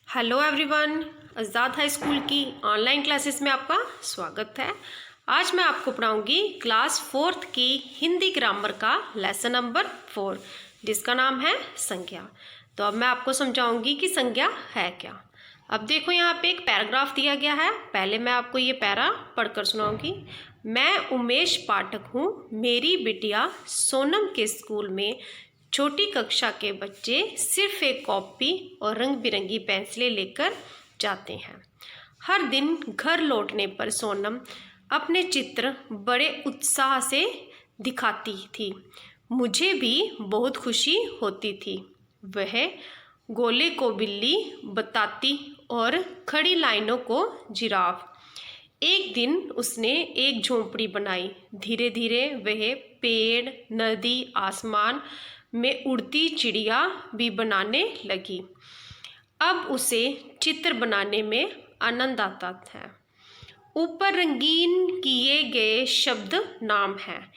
Hello everyone, आज़ाद high school की online classes में आपका स्वागत है। आज मैं आपको पढ़ाऊंगी क्लास 4th की हिंदी ग्रामर का लेसन नंबर 4 जिसका नाम है संज्ञा। तो अब मैं आपको समझाऊंगी कि संज्ञा है क्या। अब देखो यहाँ पे एक पैराग्राफ दिया गया है। पहले मैं आपको ये पैरा पढ़कर सुनाऊंगी। मैं उमेश पाठक हूँ। मेरी बिटिया सोनम के स्कूल में छोटी कक्षा के बच्चे सिर्फ एक कॉपी और रंग बिरंगी पेंसिलें लेकर जाते हैं। हर दिन घर लौटने पर सोनम अपने चित्र बड़े उत्साह से दिखाती थी। मुझे भी बहुत खुशी होती थी। वह गोले को बिल्ली बताती और खड़ी लाइनों को जिराफ। एक दिन उसने एक झोंपड़ी बनाई। धीरे धीरे वह पेड़, नदी, आसमान में उड़ती चिड़िया भी बनाने लगी। अब उसे चित्र बनाने में आनंद आता है। ऊपर रंगीन किए गए शब्द नाम हैं।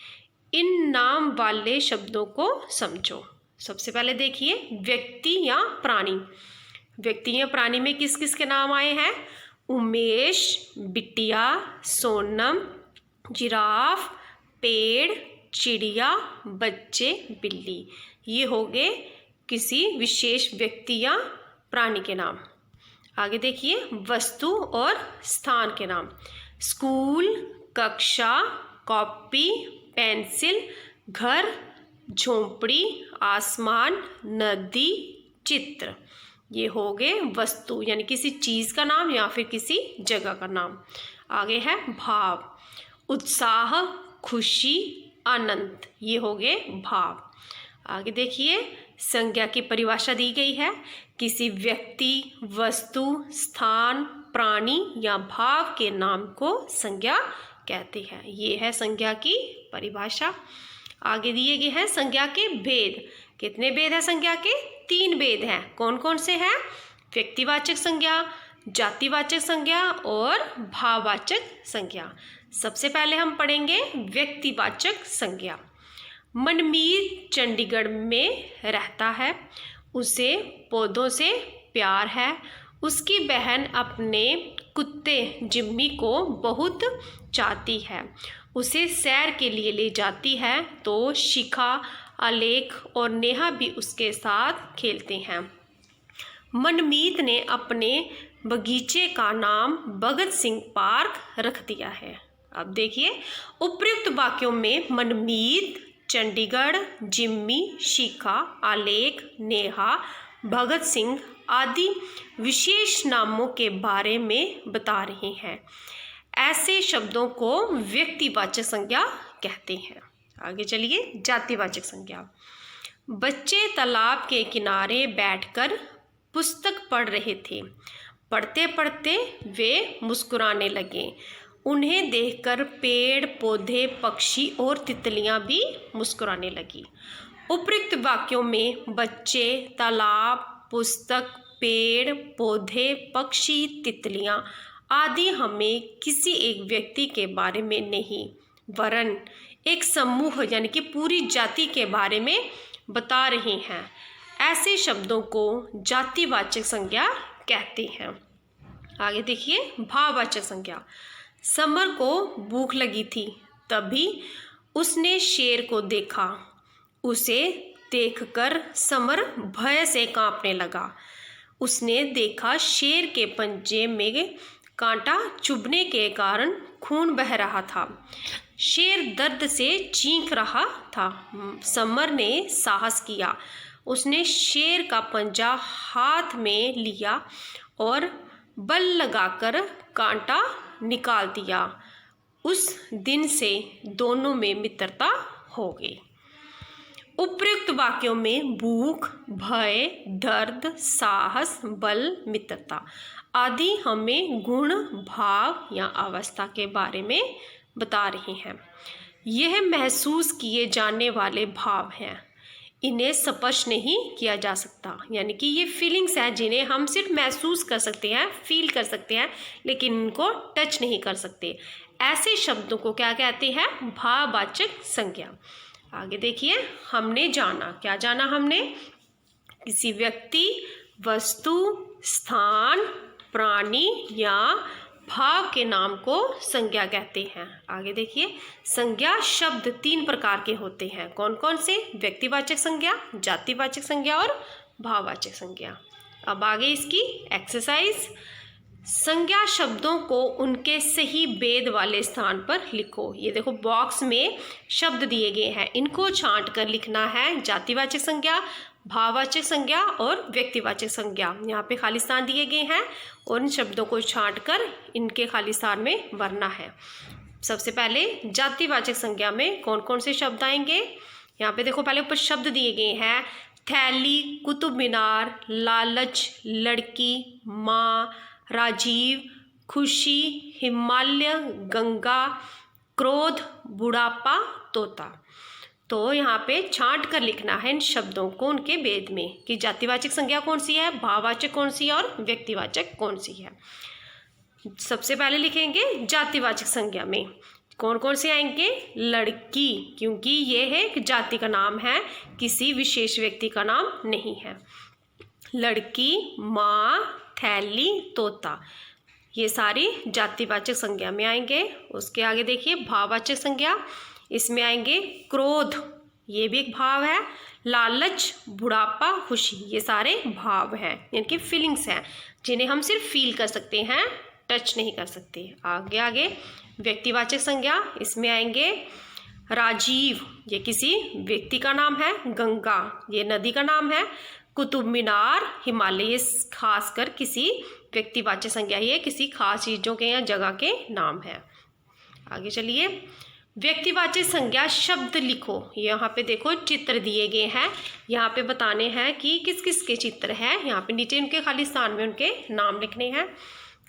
इन नाम वाले शब्दों को समझो। सबसे पहले देखिए व्यक्ति या प्राणी। व्यक्ति या प्राणी में किस किस के नाम आए हैं? उमेश, बिटिया, सोनम, जिराफ, पेड़, चिड़िया, बच्चे, बिल्ली। ये हो गए किसी विशेष व्यक्ति या प्राणी के नाम। आगे देखिए वस्तु और स्थान के नाम। स्कूल, कक्षा, कॉपी, पेंसिल, घर, झोंपड़ी, आसमान, नदी, चित्र। ये हो गए वस्तु यानी किसी चीज़ का नाम या फिर किसी जगह का नाम। आगे है भाव। उत्साह, खुशी, आनंद। ये हो गए भाव। आगे देखिए संज्ञा की परिभाषा दी गई है। किसी व्यक्ति, वस्तु, स्थान, प्राणी या भाव के नाम को संज्ञा कहते हैं। ये है संज्ञा की परिभाषा। आगे दिए गए हैं संज्ञा के भेद। कितने भेद हैं संज्ञा के? 3 भेद हैं। कौन कौन से हैं? व्यक्तिवाचक संज्ञा, जातिवाचक संज्ञा और भाववाचक संज्ञा। सबसे पहले हम पढ़ेंगे व्यक्तिवाचक संज्ञा। मनमीत चंडीगढ़ में रहता है। उसे पौधों से प्यार है। उसकी बहन अपने कुत्ते जिम्मी को बहुत चाहती है। उसे सैर के लिए ले जाती है तो शिखा, आलेख और नेहा भी उसके साथ खेलते हैं। मनमीत ने अपने बगीचे का नाम भगत सिंह पार्क रख दिया है। अब देखिए उपयुक्त वाक्यों में मनमीत, चंडीगढ़, जिम्मी, शिखा, आलेख, नेहा, भगत सिंह आदि विशेष नामों के बारे में बता रहे हैं। ऐसे शब्दों को व्यक्तिवाचक संज्ञा कहते हैं। आगे चलिए जातिवाचक संज्ञा। बच्चे तालाब के किनारे बैठकर पुस्तक पढ़ रहे थे। पढ़ते पढ़ते वे मुस्कुराने लगे। उन्हें देखकर पेड़, पौधे, पक्षी और तितलियां भी मुस्कुराने लगी। उपयुक्त वाक्यों में बच्चे, तालाब, पुस्तक, पेड़, पौधे, पक्षी, तितलियां आदि हमें किसी एक व्यक्ति के बारे में नहीं वरन एक समूह यानी कि पूरी जाति के बारे में बता रहे हैं। ऐसे शब्दों को जातिवाचक संज्ञा कहते हैं। आगे देखिए भाववाचक संज्ञा। समर को भूख लगी थी, तभी उसने शेर को देखा। उसे देखकर समर भय से कांपने लगा। उसने देखा शेर के पंजे में कांटा चुभने के कारण खून बह रहा था। शेर दर्द से चीख रहा था। समर ने साहस किया। उसने शेर का पंजा हाथ में लिया और बल लगाकर कांटा निकाल दिया। उस दिन से दोनों में मित्रता हो गई। उपयुक्त वाक्यों में भूख, भय, दर्द, साहस, बल, मित्रता आदि हमें गुण, भाव या अवस्था के बारे में बता रहे हैं। यह महसूस किए जाने वाले भाव हैं। इन्हें स्पर्श नहीं किया जा सकता यानी कि ये फीलिंग्स हैं जिन्हें हम सिर्फ महसूस कर सकते हैं, फील कर सकते हैं, लेकिन इनको टच नहीं कर सकते। ऐसे शब्दों को क्या कहते हैं? भाववाचक संज्ञा। आगे देखिए हमने जाना। क्या जाना हमने? किसी व्यक्ति, वस्तु, स्थान, प्राणी या भाव के नाम को संज्ञा कहते हैं। आगे देखिए, संज्ञा शब्द 3 प्रकार के होते हैं। कौन कौन से? व्यक्तिवाचक संज्ञा, जातिवाचक संज्ञा और भाववाचक संज्ञा। अब आगे इसकी एक्सरसाइज। संज्ञा शब्दों को उनके सही भेद वाले स्थान पर लिखो। ये देखो बॉक्स में शब्द दिए गए हैं, इनको छांट कर लिखना है। जातिवाचक संज्ञा, भाववाचक संज्ञा और व्यक्तिवाचक संज्ञा। यहाँ पे खाली स्थान दिए गए हैं और इन शब्दों को छांट कर इनके खाली स्थान में भरना है। सबसे पहले जातिवाचक संज्ञा में कौन कौन से शब्द आएंगे? यहाँ पे देखो पहले ऊपर शब्द दिए गए हैं। थैली, कुतुब मीनार, लालच, लड़की, माँ, राजीव, खुशी, हिमालय, गंगा, क्रोध, बुढ़ापा, तोता। तो यहाँ पे छांट कर लिखना है इन शब्दों को उनके भेद में कि जातिवाचक संज्ञा कौन सी है, भाववाचक कौन सी है और व्यक्तिवाचक कौन सी है। सबसे पहले लिखेंगे जातिवाचक संज्ञा में कौन कौन से आएंगे? लड़की, क्योंकि ये है एक जाति का नाम है, किसी विशेष व्यक्ति का नाम नहीं है। लड़की, माँ, थैली, तोता, ये सारी जातिवाचक संज्ञा में आएंगे। उसके आगे देखिए भाववाचक संज्ञा, इसमें आएंगे क्रोध, ये भी एक भाव है। लालच, बुढ़ापा, खुशी, ये सारे भाव हैं, यानी कि फीलिंग्स हैं जिन्हें हम सिर्फ फील कर सकते हैं, टच नहीं कर सकते। आगे आगे व्यक्तिवाचक संज्ञा, इसमें आएंगे राजीव, ये किसी व्यक्ति का नाम है। गंगा, ये नदी का नाम है। कुतुब मीनार, हिमालय, ये खासकर किसी व्यक्तिवाचक संज्ञा, ये किसी खास चीज़ों के या जगह के नाम है। आगे चलिए, व्यक्तिवाचक संज्ञा शब्द लिखो। यहाँ पे देखो चित्र दिए गए हैं, यहाँ पे बताने हैं कि किस किस के चित्र हैं। यहाँ पे नीचे उनके खाली स्थान में उनके नाम लिखने हैं।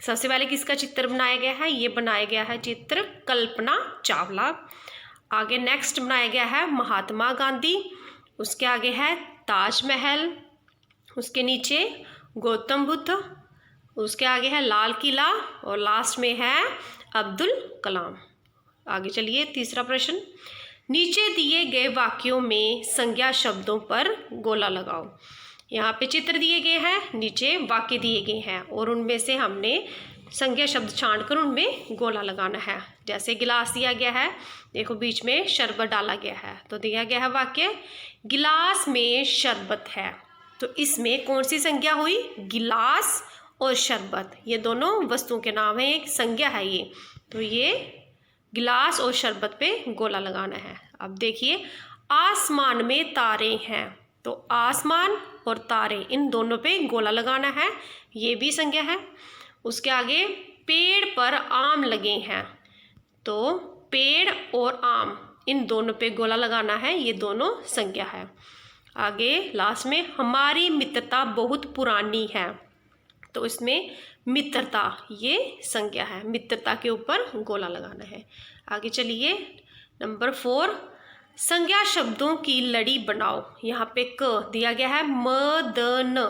सबसे पहले किसका चित्र बनाया गया है? ये बनाया गया है चित्र कल्पना चावला। आगे नेक्स्ट बनाया गया है महात्मा गांधी। उसके आगे है ताजमहल। उसके नीचे गौतम बुद्ध। उसके आगे है लाल किला और लास्ट में है अब्दुल कलाम। आगे चलिए, तीसरा प्रश्न, नीचे दिए गए वाक्यों में संज्ञा शब्दों पर गोला लगाओ। यहाँ पे चित्र दिए गए हैं, नीचे वाक्य दिए गए हैं और उनमें से हमने संज्ञा शब्द छांट कर उनमें गोला लगाना है। जैसे गिलास दिया गया है, देखो बीच में शरबत डाला गया है, तो दिया गया है वाक्य गिलास में शरबत है। तो इसमें कौन सी संज्ञा हुई? गिलास और शरबत, ये दोनों वस्तुओं के नाम है, एक संज्ञा है ये। तो ये गिलास और शरबत पे गोला लगाना है। अब देखिए, आसमान में तारे हैं, तो आसमान और तारे इन दोनों पे गोला लगाना है, ये भी संज्ञा है। उसके आगे पेड़ पर आम लगे हैं, तो पेड़ और आम इन दोनों पे गोला लगाना है, ये दोनों संज्ञा है। आगे लास्ट में हमारी मित्रता बहुत पुरानी है, तो इसमें मित्रता ये संज्ञा है, मित्रता के ऊपर गोला लगाना है। आगे चलिए, नंबर 4, संज्ञा शब्दों की लड़ी बनाओ। यहाँ पे क दिया गया है, म द न,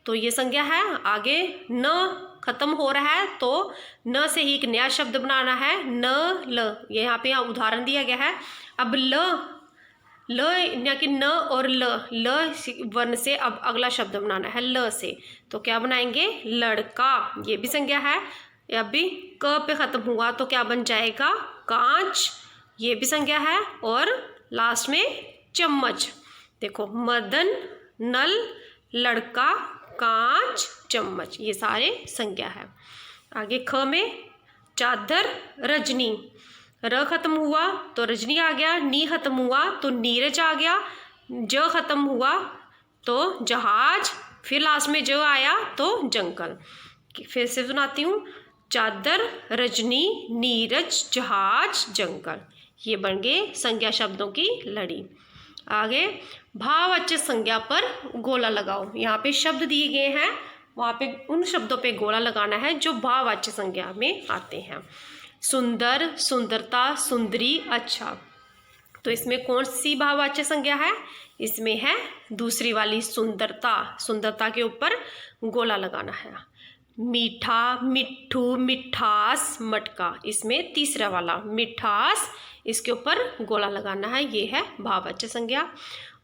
तो ये संज्ञा है। आगे न खत्म हो रहा है, तो न से ही एक नया शब्द बनाना है, न ल, ये यहाँ पे उदाहरण दिया गया है। अब ल यानी कि न और ल वर्ण से अब अगला शब्द बनाना है ल से, तो क्या बनाएंगे? लड़का, ये भी संज्ञा है। अभी क पे खत्म हुआ तो क्या बन जाएगा? कांच, ये भी संज्ञा है। और लास्ट में चम्मच, देखो मदन, नल, लड़का, कांच, चम्मच, ये सारे संज्ञा है। आगे ख में चादर, रजनी, र खत्म हुआ तो रजनी आ गया, नी खत्म हुआ तो नीरज आ गया, ज खत्म हुआ तो जहाज, फिर लास्ट में ज आया तो जंगल। फिर से सुनाती हूँ, चादर, रजनी, नीरज, जहाज, जंगल, ये बन गए संज्ञा शब्दों की लड़ी। आगे भाववाचक संज्ञा पर गोला लगाओ। यहाँ पे शब्द दिए गए हैं, वहाँ पे उन शब्दों पे गोला लगाना है जो भाववाचक संज्ञा में आते हैं। सुंदर, सुंदरता, सुंदरी, अच्छा, तो इसमें कौन सी भाववाचक संज्ञा है? इसमें है दूसरी वाली सुंदरता, सुंदरता के ऊपर गोला लगाना है। मीठा, मिट्ठू, मिठास, मटका, इसमें तीसरा वाला मिठास, इसके ऊपर गोला लगाना है, ये है भाववाचक संज्ञा।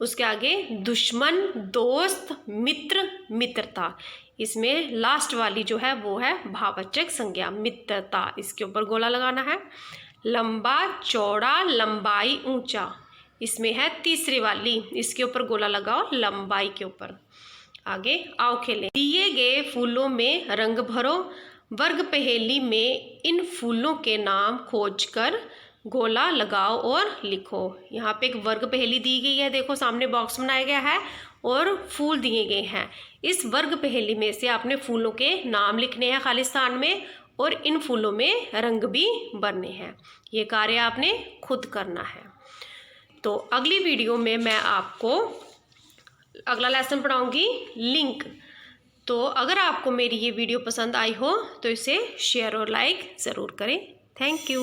उसके आगे दुश्मन, दोस्त, मित्र, मित्रता। इसमें लास्ट वाली जो है वो है भाववाचक संज्ञा मित्रता, इसके ऊपर गोला लगाना है। लंबा, चौड़ा, लंबाई, ऊंचा, इसमें है तीसरी वाली, इसके ऊपर गोला लगाओ लंबाई के ऊपर। आगे आओ खेलें। दिए गए फूलों में रंग भरो, वर्ग पहेली में इन फूलों के नाम खोजकर गोला लगाओ और लिखो। यहाँ पे एक वर्ग पहेली दी गई है, देखो सामने बॉक्स बनाया गया है और फूल दिए गए हैं। इस वर्ग पहेली में से आपने फूलों के नाम लिखने हैं खाली स्थान में और इन फूलों में रंग भी भरने हैं। ये कार्य आपने खुद करना है। तो अगली वीडियो में मैं आपको अगला लेसन पढ़ाऊंगी लिंक। तो अगर आपको मेरी ये वीडियो पसंद आई हो तो इसे शेयर और लाइक ज़रूर करें। Thank you.